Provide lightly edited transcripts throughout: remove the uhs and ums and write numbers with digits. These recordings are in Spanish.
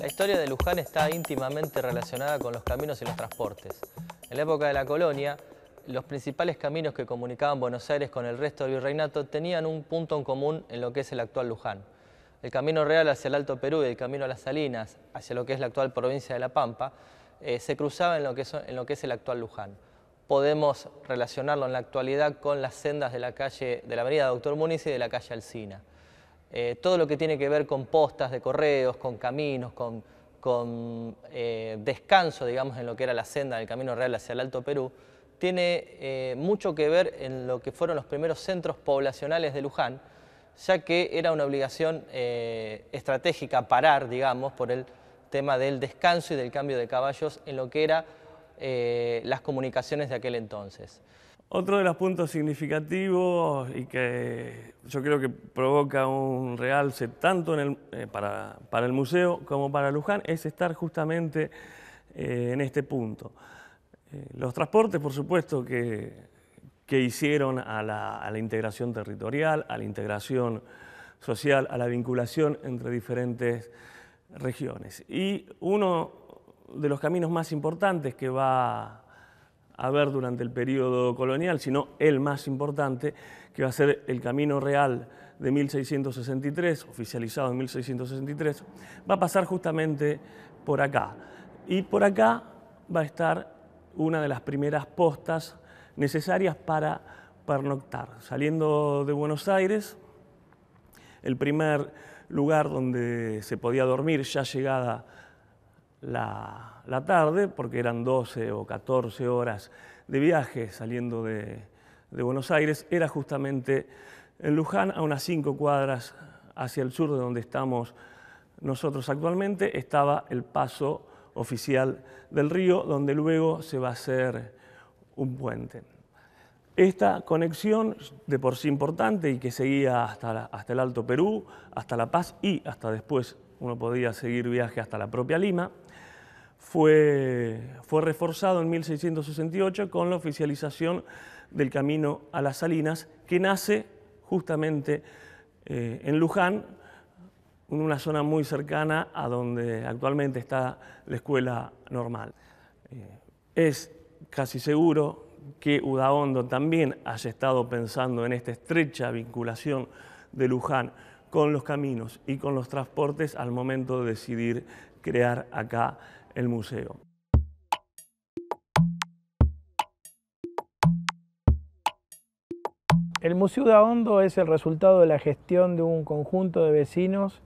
La historia de Luján está íntimamente relacionada con los caminos y los transportes. En la época de la colonia, los principales caminos que comunicaban Buenos Aires con el resto del virreinato tenían un punto en común en lo que es el actual Luján. El camino real hacia el Alto Perú y el camino a las Salinas, hacia lo que es la actual provincia de La Pampa, se cruzaban en lo que es el actual Luján. Podemos relacionarlo en la actualidad con las sendas de la avenida Doctor Muniz y de la calle Alsina. Todo lo que tiene que ver con postas de correos, con caminos, con descanso, digamos, en lo que era la senda del Camino Real hacia el Alto Perú, tiene mucho que ver en lo que fueron los primeros centros poblacionales de Luján, ya que era una obligación estratégica parar, digamos, por el tema del descanso y del cambio de caballos en lo que eran las comunicaciones de aquel entonces. Otro de los puntos significativos y que yo creo que provoca un realce tanto para el museo como para Luján es estar justamente en este punto. Los transportes, por supuesto, que hicieron a la integración territorial, a la integración social, a la vinculación entre diferentes regiones. Y uno de los caminos más importantes que va a ver durante el periodo colonial, sino el más importante, que va a ser el Camino Real de 1663, oficializado en 1663, va a pasar justamente por acá. Y por acá va a estar una de las primeras postas necesarias para pernoctar. Saliendo de Buenos Aires, el primer lugar donde se podía dormir ya llegada la tarde, porque eran 12 o 14 horas de viaje saliendo de Buenos Aires, era justamente en Luján, a unas 5 cuadras hacia el sur de donde estamos nosotros actualmente, estaba el paso oficial del río, donde luego se va a hacer un puente. Esta conexión, de por sí importante y que seguía hasta el Alto Perú, hasta La Paz y hasta después uno podía seguir viaje hasta la propia Lima, fue reforzado en 1668 con la oficialización del Camino a las Salinas, que nace justamente en Luján, en una zona muy cercana a donde actualmente está la Escuela Normal. Es casi seguro que Udaondo también haya estado pensando en esta estrecha vinculación de Luján con los caminos y con los transportes al momento de decidir crear acá el museo. El Museo Udaondo es el resultado de la gestión de un conjunto de vecinos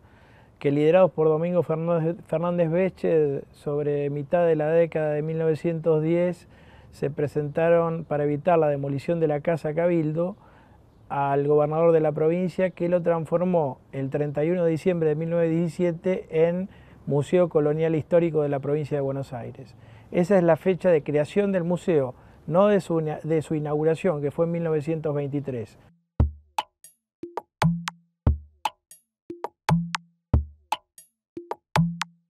que, liderados por Domingo Fernández Beche, sobre mitad de la década de 1910, se presentaron para evitar la demolición de la Casa Cabildo al gobernador de la provincia, que lo transformó el 31 de diciembre de 1917 en Museo Colonial Histórico de la provincia de Buenos Aires. Esa es la fecha de creación del museo, no de su inauguración, que fue en 1923.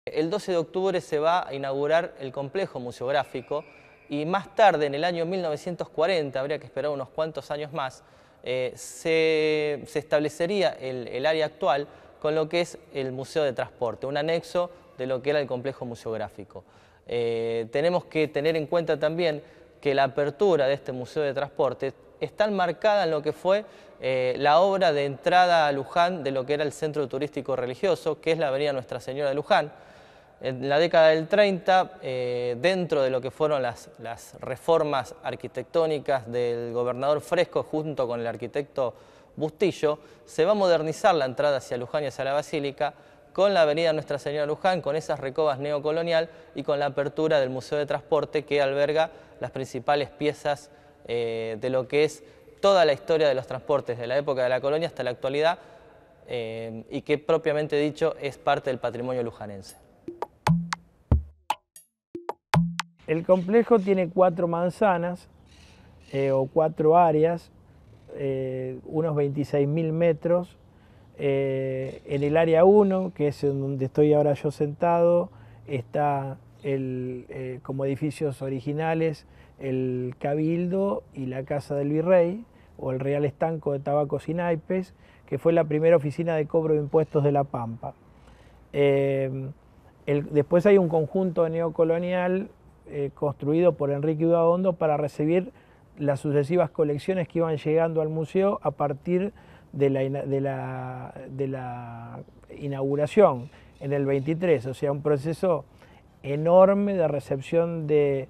El 12 de octubre se va a inaugurar el complejo museográfico y más tarde, en el año 1940, habría que esperar unos cuantos años más, se establecería el área actual con lo que es el Museo de Transporte, un anexo de lo que era el complejo museográfico. Tenemos que tener en cuenta también que la apertura de este Museo de Transporte está enmarcada en lo que fue la obra de entrada a Luján de lo que era el centro turístico religioso, que es la avenida Nuestra Señora de Luján. En la década del 30, dentro de lo que fueron las reformas arquitectónicas del gobernador Fresco junto con el arquitecto Bustillo, se va a modernizar la entrada hacia Luján y hacia la Basílica con la avenida Nuestra Señora de Luján, con esas recobas neocolonial y con la apertura del Museo de Transporte, que alberga las principales piezas de lo que es toda la historia de los transportes de la época de la colonia hasta la actualidad y que propiamente dicho es parte del patrimonio lujanense. El complejo tiene 4 manzanas o 4 áreas, unos 26.000 metros. En el área 1, que es en donde estoy ahora yo sentado, está como edificios originales el Cabildo y la Casa del Virrey, o el Real Estanco de Tabacos y Naipes, que fue la primera oficina de cobro de impuestos de La Pampa. Después hay un conjunto neocolonial construido por Enrique Udaondo para recibir las sucesivas colecciones que iban llegando al museo a partir de la inauguración en el 23, o sea, un proceso enorme de recepción de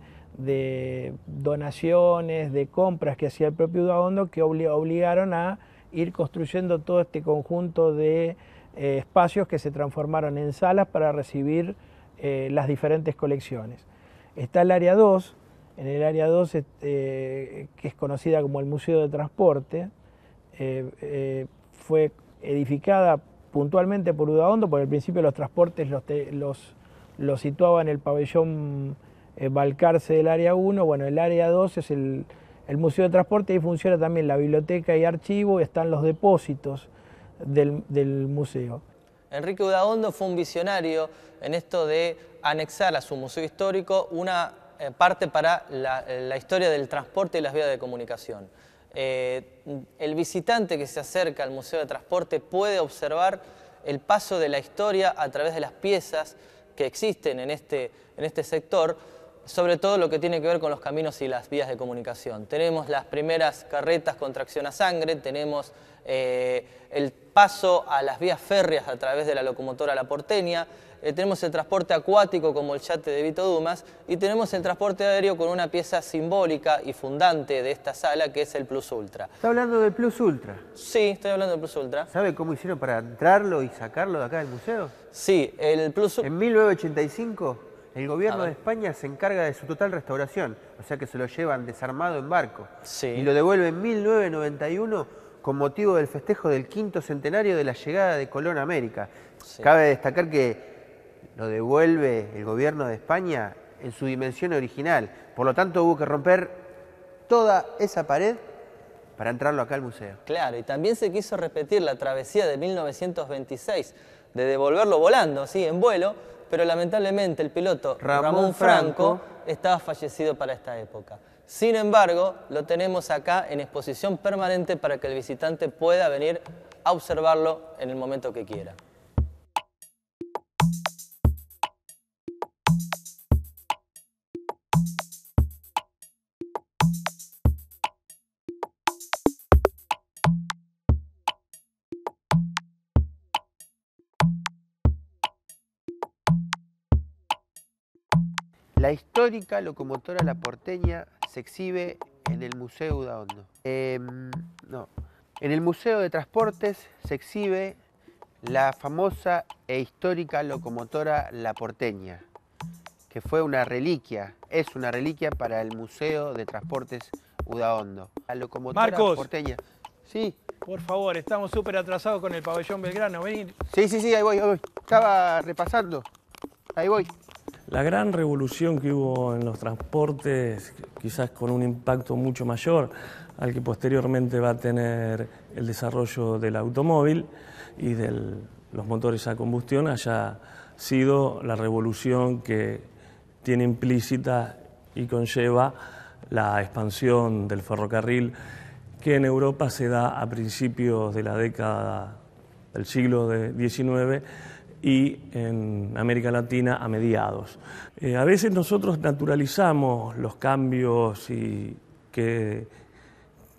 donaciones, de compras que hacía el propio Udaondo, que obligaron a ir construyendo todo este conjunto de espacios que se transformaron en salas para recibir las diferentes colecciones. Está el área 2, en el área 2 que es conocida como el Museo de Transporte, fue edificada puntualmente por Udaondo, porque al principio los transportes los situaba en el pabellón Balcarce del área 1, bueno, el área 2 es el Museo de Transporte, ahí funciona también la biblioteca y archivo, están los depósitos del museo. Enrique Udaondo fue un visionario en esto de anexar a su museo histórico una parte para la historia del transporte y las vías de comunicación. El visitante que se acerca al Museo de Transporte puede observar el paso de la historia a través de las piezas que existen en este sector, sobre todo lo que tiene que ver con los caminos y las vías de comunicación. Tenemos las primeras carretas con tracción a sangre, tenemos el paso a las vías férreas a través de la locomotora La Porteña, tenemos el transporte acuático como el yate de Vito Dumas y tenemos el transporte aéreo con una pieza simbólica y fundante de esta sala que es el Plus Ultra. ¿Está hablando del Plus Ultra? Sí, estoy hablando del Plus Ultra. ¿Sabe cómo hicieron para entrarlo y sacarlo de acá del museo? Sí, el Plus Ultra. En 1985 el gobierno de España se encarga de su total restauración, o sea que se lo llevan desarmado en barco. Sí. Y lo devuelve en 1991 con motivo del festejo del 5º centenario de la llegada de Colón a América. Sí. Cabe destacar que lo devuelve el gobierno de España en su dimensión original. Por lo tanto, hubo que romper toda esa pared para entrarlo acá al museo. Claro, y también se quiso repetir la travesía de 1926, de devolverlo volando, sí, en vuelo, pero lamentablemente el piloto Ramón Franco estaba fallecido para esta época. Sin embargo, lo tenemos acá en exposición permanente para que el visitante pueda venir a observarlo en el momento que quiera. La histórica locomotora La Porteña se exhibe en el Museo Udaondo. En el Museo de Transportes se exhibe la famosa e histórica locomotora La Porteña, que fue una reliquia, es una reliquia para el Museo de Transportes Udaondo. La locomotora Marcos, porteña. Sí. Por favor, estamos súper atrasados con el pabellón Belgrano, vení. Sí, ahí voy. Estaba repasando. Ahí voy. La gran revolución que hubo en los transportes, quizás con un impacto mucho mayor al que posteriormente va a tener el desarrollo del automóvil y de los motores a combustión, haya sido la revolución que tiene implícita y conlleva la expansión del ferrocarril que en Europa se da a principios de la década del siglo XIX y en América Latina a mediados. A veces nosotros naturalizamos los cambios que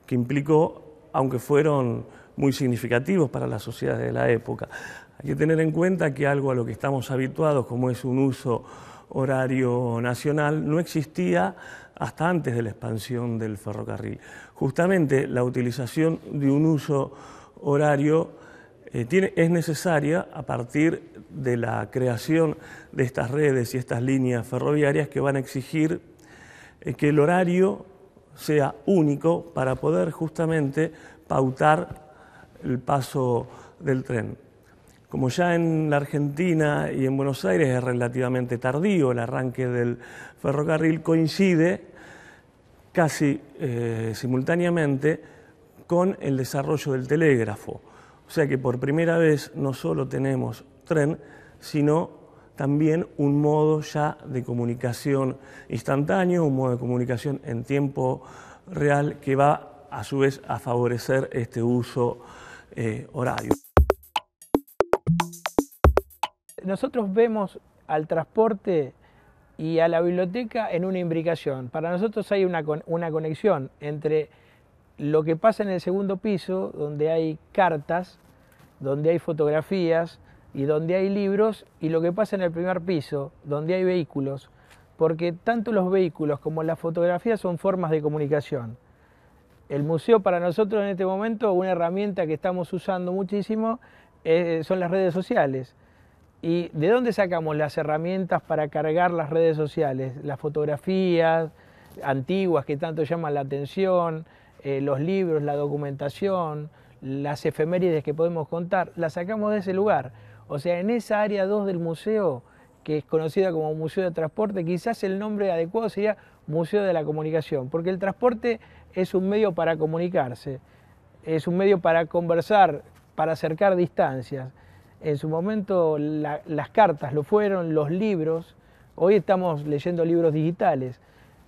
implicó, aunque fueron muy significativos para las sociedades de la época. Hay que tener en cuenta que algo a lo que estamos habituados, como es un uso horario nacional, no existía hasta antes de la expansión del ferrocarril. Justamente la utilización de un uso horario es necesaria a partir de la creación de estas redes y estas líneas ferroviarias que van a exigir que el horario sea único para poder justamente pautar el paso del tren. Como ya en la Argentina y en Buenos Aires es relativamente tardío el arranque del ferrocarril, coincide casi simultáneamente con el desarrollo del telégrafo. O sea que por primera vez no solo tenemos tren, sino también un modo ya de comunicación instantáneo, un modo de comunicación en tiempo real que va a su vez a favorecer este uso horario. Nosotros vemos al transporte y a la biblioteca en una imbricación. Para nosotros hay una conexión entre lo que pasa en el segundo piso, donde hay cartas, donde hay fotografías y donde hay libros, y lo que pasa en el primer piso, donde hay vehículos, porque tanto los vehículos como las fotografías son formas de comunicación. El museo para nosotros en este momento, una herramienta que estamos usando muchísimo, son las redes sociales. ¿Y de dónde sacamos las herramientas para cargar las redes sociales? Las fotografías antiguas que tanto llaman la atención, los libros, la documentación, las efemérides que podemos contar, las sacamos de ese lugar. O sea, en esa área 2 del museo, que es conocida como Museo de Transporte, quizás el nombre adecuado sería Museo de la Comunicación, porque el transporte es un medio para comunicarse, es un medio para conversar, para acercar distancias. En su momento las cartas lo fueron, los libros, hoy estamos leyendo libros digitales,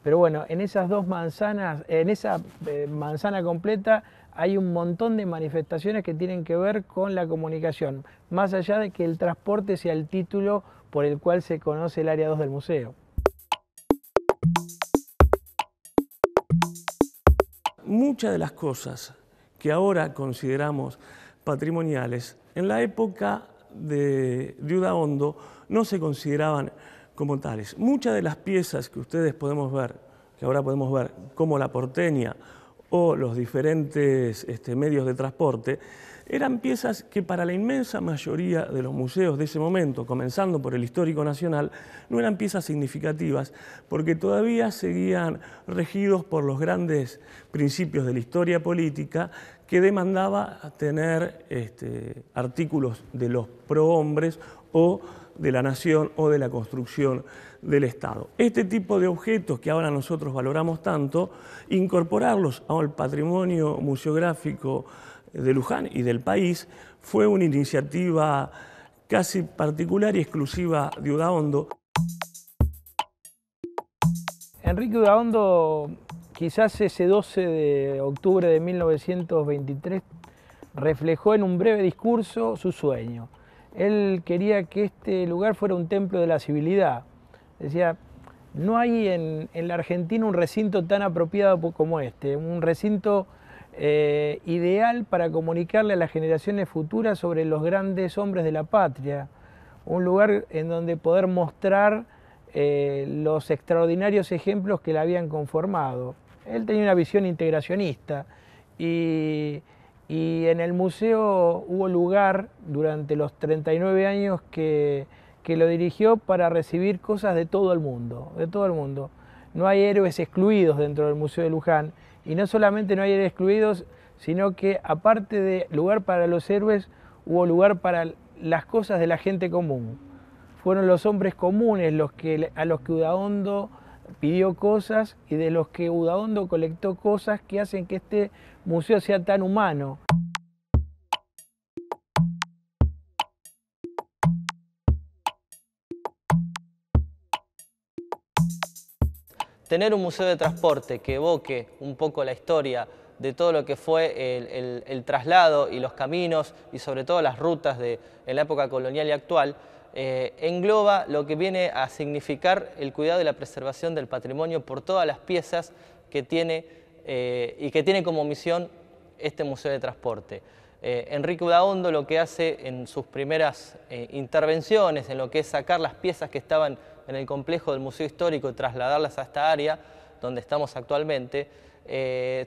pero bueno, en esas dos manzanas, en esa manzana completa hay un montón de manifestaciones que tienen que ver con la comunicación, más allá de que el transporte sea el título por el cual se conoce el área 2 del museo. Muchas de las cosas que ahora consideramos patrimoniales, en la época de Udaondo no se consideraban como tales. Muchas de las piezas que ustedes podemos ver, que ahora podemos ver, como la porteña o los diferentes medios de transporte, eran piezas que para la inmensa mayoría de los museos de ese momento, comenzando por el Histórico Nacional, no eran piezas significativas porque todavía seguían regidos por los grandes principios de la historia política que demandaba tener artículos de los prohombres o de la nación o de la construcción del Estado. Este tipo de objetos que ahora nosotros valoramos tanto, incorporarlos al patrimonio museográfico de Luján y del país fue una iniciativa casi particular y exclusiva de Udaondo. Enrique Udaondo, quizás ese 12 de octubre de 1923, reflejó en un breve discurso su sueño. Él quería que este lugar fuera un templo de la civilidad. Decía, no hay en la Argentina un recinto tan apropiado como este, un recinto ideal para comunicarle a las generaciones futuras sobre los grandes hombres de la patria, un lugar en donde poder mostrar los extraordinarios ejemplos que la habían conformado. Él tenía una visión integracionista y en el museo hubo lugar durante los 39 años que lo dirigió para recibir cosas de todo el mundo, de todo el mundo. No hay héroes excluidos dentro del Museo de Luján, y no solamente no hay héroes excluidos, sino que aparte de lugar para los héroes, hubo lugar para las cosas de la gente común. Fueron los hombres comunes a los que Udaondo pidió cosas y de los que Udaondo colectó cosas que hacen que este museo sea tan humano. Tener un museo de transporte que evoque un poco la historia de todo lo que fue el traslado y los caminos y sobre todo las rutas en la época colonial y actual, engloba lo que viene a significar el cuidado y la preservación del patrimonio por todas las piezas que tiene y que tiene como misión este museo de transporte. Enrique Udaondo lo que hace en sus primeras intervenciones, en lo que es sacar las piezas que estaban en el complejo del Museo Histórico y trasladarlas a esta área donde estamos actualmente,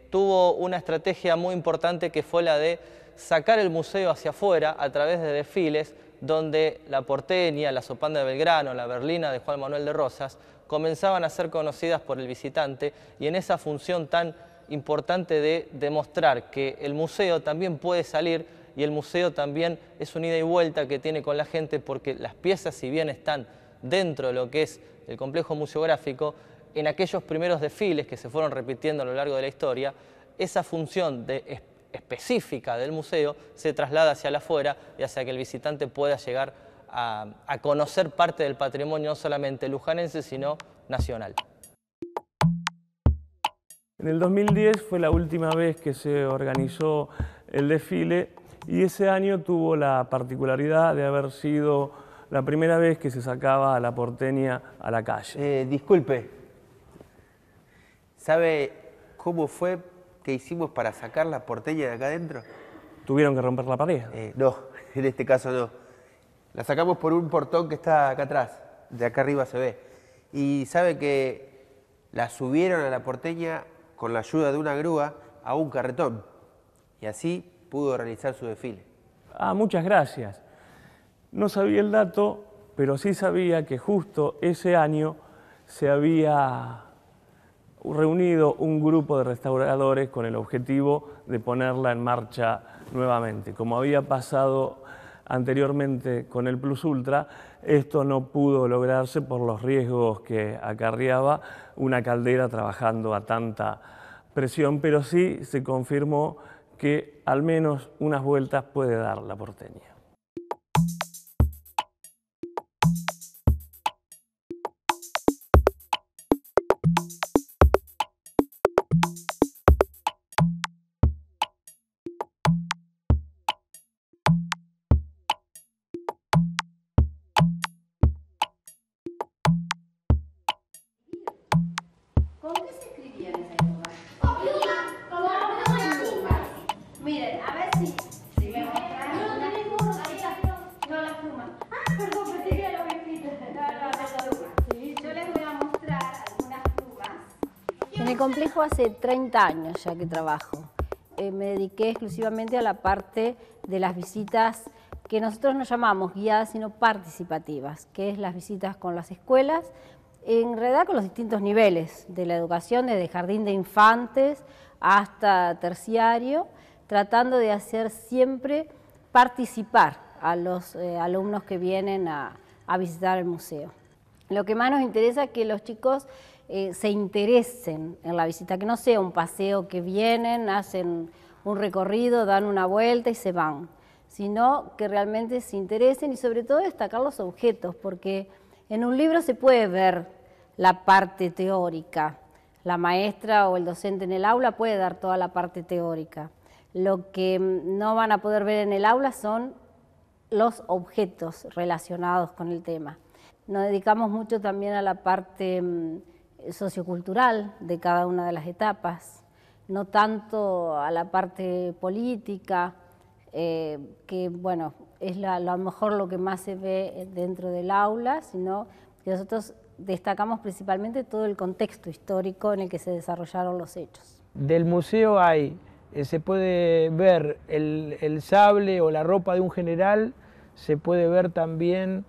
tuvo una estrategia muy importante que fue la de sacar el museo hacia afuera a través de desfiles donde la porteña, la Sopanda de Belgrano, la berlina de Juan Manuel de Rosas comenzaban a ser conocidas por el visitante, y en esa función tan importante de demostrar que el museo también puede salir y el museo también es un ida y vuelta que tiene con la gente, porque las piezas, si bien están dentro de lo que es el complejo museográfico, en aquellos primeros desfiles que se fueron repitiendo a lo largo de la historia, esa función específica del museo se traslada hacia el afuera y hacia que el visitante pueda llegar a conocer parte del patrimonio no solamente lujanense, sino nacional. En el 2010 fue la última vez que se organizó el desfile y ese año tuvo la particularidad de haber sido la primera vez que se sacaba a la porteña a la calle. Disculpe, ¿sabe cómo fue que hicimos para sacar la porteña de acá adentro? ¿Tuvieron que romper la pared? No, en este caso no. La sacamos por un portón que está acá atrás, de acá arriba se ve. Y sabe que la subieron a la porteña con la ayuda de una grúa a un carretón. Y así pudo realizar su desfile. Ah, muchas gracias. No sabía el dato, pero sí sabía que justo ese año se había reunido un grupo de restauradores con el objetivo de ponerla en marcha nuevamente. Como había pasado anteriormente con el Plus Ultra, esto no pudo lograrse por los riesgos que acarreaba una caldera trabajando a tanta presión, pero sí se confirmó que al menos unas vueltas puede dar la porteña. ¿Con qué se escribía en esa época? Con pluma. Miren, a ver si me muestran. No tenés burro, no la pluma. Ah, perdón, pensé que era lo que escrito. No, sí, yo les voy a mostrar algunas plumas. En el complejo hace 30 años ya que trabajo. Me dediqué exclusivamente a la parte de las visitas que nosotros no llamamos guiadas, sino participativas, que es las visitas con las escuelas, en realidad con los distintos niveles de la educación, desde jardín de infantes hasta terciario, tratando de hacer siempre participar a los alumnos que vienen a visitar el museo. Lo que más nos interesa es que los chicos se interesen en la visita, que no sea un paseo que vienen, hacen un recorrido, dan una vuelta y se van, sino que realmente se interesen y sobre todo destacar los objetos, porque en un libro se puede ver la parte teórica, la maestra o el docente en el aula puede dar toda la parte teórica. Lo que no van a poder ver en el aula son los objetos relacionados con el tema. Nos dedicamos mucho también a la parte sociocultural de cada una de las etapas, no tanto a la parte política, que bueno, es a lo mejor lo que más se ve dentro del aula, sino que nosotros destacamos principalmente todo el contexto histórico en el que se desarrollaron los hechos. Del museo se puede ver el sable o la ropa de un general, se puede ver también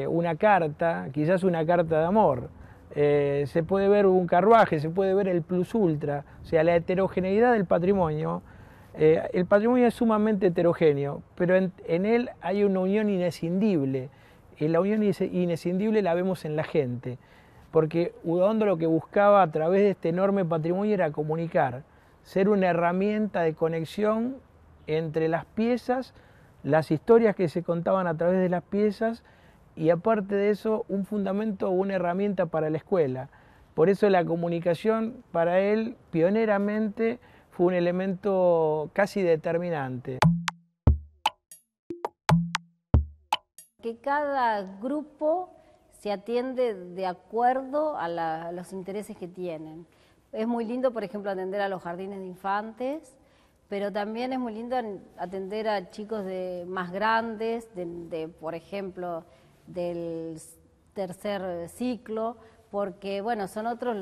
una carta, quizás una carta de amor, se puede ver un carruaje, se puede ver el Plus Ultra, o sea, la heterogeneidad del patrimonio. El patrimonio es sumamente heterogéneo, pero en él hay una unión inescindible. Y la unión inescindible la vemos en la gente, porque Udaondo lo que buscaba a través de este enorme patrimonio era comunicar, ser una herramienta de conexión entre las piezas, las historias que se contaban a través de las piezas y aparte de eso un fundamento o una herramienta para la escuela. Por eso la comunicación para él pioneramente fue un elemento casi determinante. Que cada grupo se atiende de acuerdo a los intereses que tienen. Es muy lindo, por ejemplo, atender a los jardines de infantes, pero también es muy lindo atender a chicos más grandes, por ejemplo, del tercer ciclo, porque bueno, son otros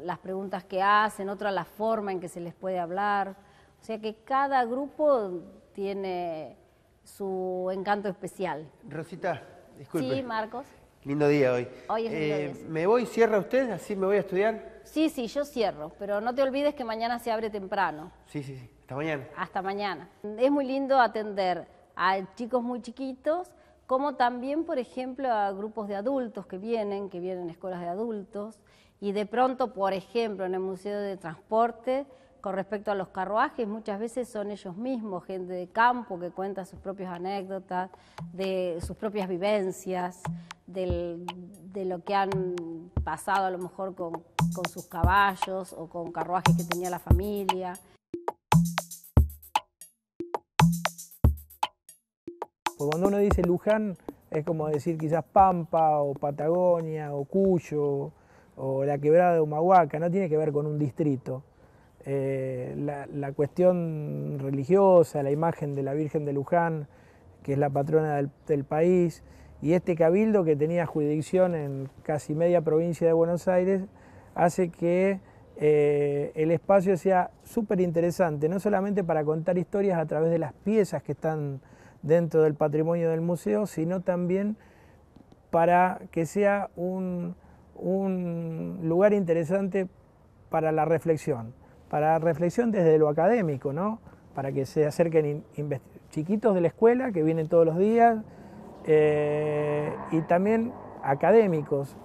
las preguntas que hacen, otra la forma en que se les puede hablar. O sea que cada grupo tiene su encanto especial. Rosita, disculpe. Sí, Marcos. Lindo día hoy. Hoy es lindo día, sí. ¿Me voy, cierra usted, así me voy a estudiar? Sí, yo cierro, pero no te olvides que mañana se abre temprano. Sí, hasta mañana. Hasta mañana. Es muy lindo atender a chicos muy chiquitos, como también, por ejemplo, a grupos de adultos que vienen a escuelas de adultos, y de pronto, por ejemplo, en el Museo de Transporte, con respecto a los carruajes, muchas veces son ellos mismos, gente de campo que cuenta sus propias anécdotas, de sus propias vivencias, de lo que han pasado a lo mejor con sus caballos o con carruajes que tenía la familia. Cuando uno dice Luján, es como decir quizás Pampa o Patagonia o Cuyo o la quebrada de Humahuaca, no tiene que ver con un distrito. La cuestión religiosa, la imagen de la Virgen de Luján, que es la patrona del país, y este cabildo que tenía jurisdicción en casi media provincia de Buenos Aires, hace que el espacio sea súper interesante, no solamente para contar historias a través de las piezas que están dentro del patrimonio del museo, sino también para que sea un lugar interesante para la reflexión desde lo académico, ¿no? Para que se acerquen chiquitos de la escuela que vienen todos los días y también académicos,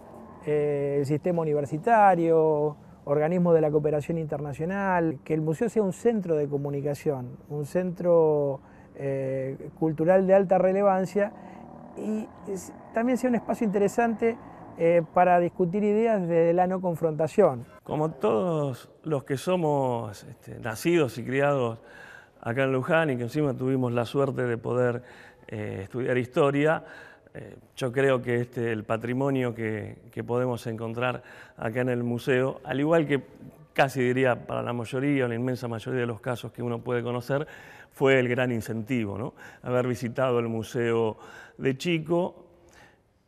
el sistema universitario, organismos de la cooperación internacional, que el museo sea un centro de comunicación, un centro cultural de alta relevancia y también sea un espacio interesante para discutir ideas de la no confrontación. Como todos los que somos nacidos y criados acá en Luján y que encima tuvimos la suerte de poder estudiar historia, yo creo que el patrimonio que podemos encontrar acá en el museo, al igual que casi diría para la mayoría o la inmensa mayoría de los casos que uno puede conocer, fue el gran incentivo, ¿no? Haber visitado el museo de chico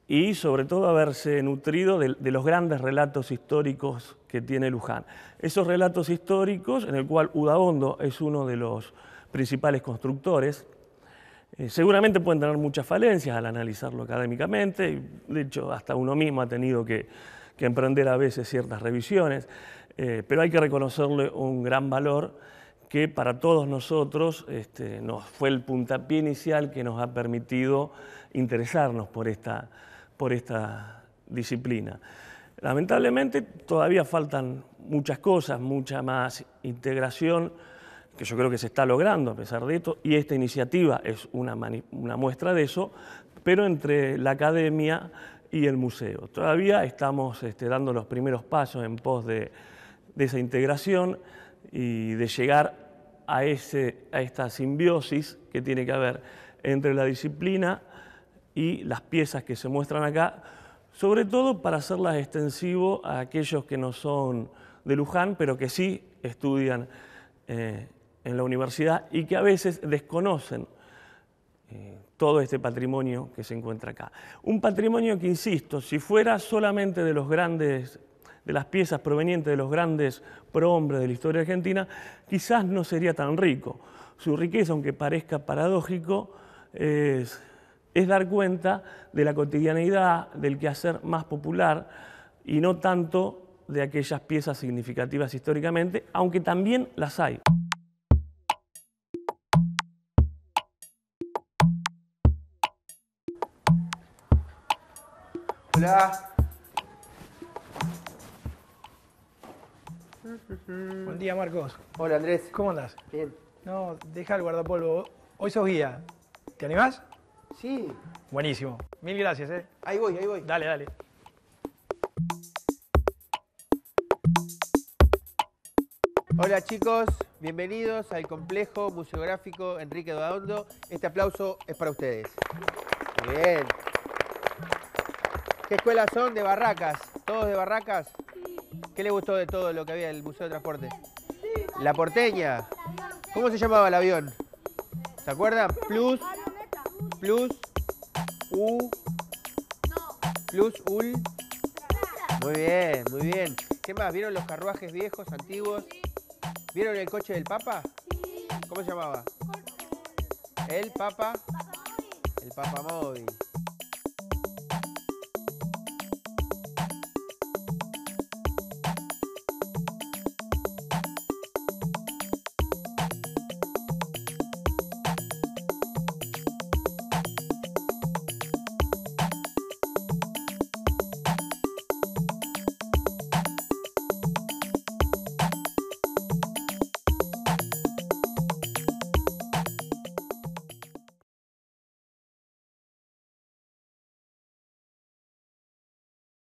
y sobre todo haberse nutrido de los grandes relatos históricos que tiene Luján. Esos relatos históricos, en el cual Udaondo es uno de los principales constructores, seguramente pueden tener muchas falencias al analizarlo académicamente, y de hecho hasta uno mismo ha tenido que emprender a veces ciertas revisiones, pero hay que reconocerle un gran valor que para todos nosotros nos fue el puntapié inicial que nos ha permitido interesarnos por esta disciplina. Lamentablemente todavía faltan muchas cosas, mucha más integración, que yo creo que se está logrando a pesar de esto, y esta iniciativa es una muestra de eso, pero entre la academia y el museo. Todavía estamos dando los primeros pasos en pos de esa integración y de llegar a esta simbiosis que tiene que haber entre la disciplina y las piezas que se muestran acá, sobre todo para hacerlas extensivo a aquellos que no son de Luján, pero que sí estudian en la universidad y que a veces desconocen todo este patrimonio que se encuentra acá. Un patrimonio que, insisto, si fuera solamente de las piezas provenientes de los grandes prohombres de la historia argentina, quizás no sería tan rico. Su riqueza, aunque parezca paradójico, es dar cuenta de la cotidianeidad, del quehacer más popular y no tanto de aquellas piezas significativas históricamente, aunque también las hay. Hola. Buen día, Marcos. Hola, Andrés. ¿Cómo andás? Bien. No, deja el guardapolvo. Hoy sos guía. ¿Te animás? Sí. Buenísimo. Mil gracias, ¿eh? Ahí voy, ahí voy. Dale, dale. Hola chicos, bienvenidos al complejo museográfico Enrique Udaondo. Este aplauso es para ustedes. Muy bien. ¿Qué escuelas son? ¿De Barracas? ¿Todos de Barracas? ¿Qué les gustó de todo lo que había en el Museo de Transporte? La Porteña. ¿Cómo se llamaba el avión? ¿Se acuerdan? Plus, Ul. Muy bien, muy bien. ¿Qué más? ¿Vieron los carruajes viejos, antiguos? ¿Vieron el coche del Papa? ¿Cómo se llamaba? El Papa Móvil.